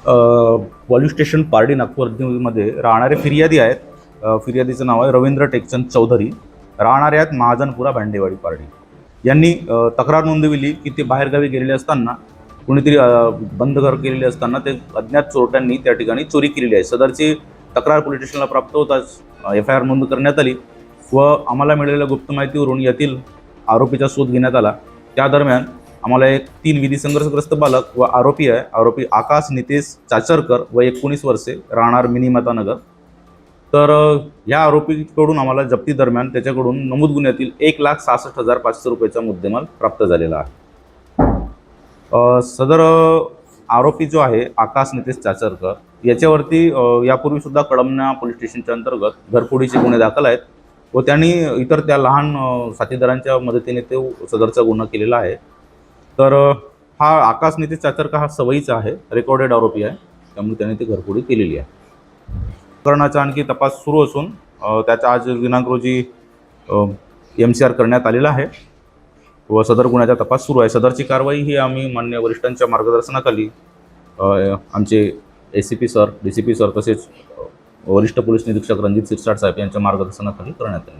Police station Pardi नागपूरमध्ये राहणारे फिर्यादी आहेत. फिर्यादीचं नाव आहे रवींद्र टेकचंद चौधरी. राहणारे आहेत महाजनपुरा भांडेवाडी पारडी. यांनी तक्रार नोंदविली की ते बाहेरगावी गेलेले असताना कोणीतरी बंद घर केलेले असताना ते अज्ञात चोरट्यांनी त्या ठिकाणी चोरी केलेली आहे. सदरची तक्रार पोलीस स्टेशनला प्राप्त होताच FIR नोंद करण्यात आली व आम्हाला मिळालेल्या गुप्त माहितीवरून यातील आरोपीचा शोध घेण्यात आला. त्या दरम्यान आम्हाला एक 3 विधी संघर्षग्रस्त बालक व आरोपी आकाश नितेश चाचरकर व 19 वर्षे राहणार मिनी मतानगर. तर या आरोपीकडून आम्हाला जप्ती दरम्यान त्याच्याकडून नमूद गुन्ह्यातील 1,66,500 रुपयाचा मुद्देमाल प्राप्त झालेला आहे. सदर आरोपी जो आहे आकाश नितेश चाचरकर याच्यावरती यापूर्वी सुद्धा कळमना पोलीस स्टेशनच्या अंतर्गत घरफोडीचे गुन्हे दाखल आहेत व त्यांनी इतर त्या लहान साथीदारांच्या मदतीने ते सदरचा गुन्हा केलेला आहे. तर हा आकाश नितेश चाचरकर हा सवयीचा आहे, रेकॉर्डेड आरोपी आहे, त्यामुळे त्याने ती घरफोडी केलेली आहे. प्रकरणाचा आणखी तपास सुरू असून त्याचा आज दिनांक रोजी MCR करण्यात आलेला आहे व सदर गुन्ह्याचा तपास सुरू आहे. सदरची कारवाई ही आम्ही मान्य वरिष्ठांच्या मार्गदर्शनाखाली आमचे ACP सर, DCP सर तसेच वरिष्ठ पोलीस निरीक्षक रणजित सिरसाट साहेब यांच्या मार्गदर्शनाखाली करण्यात आले.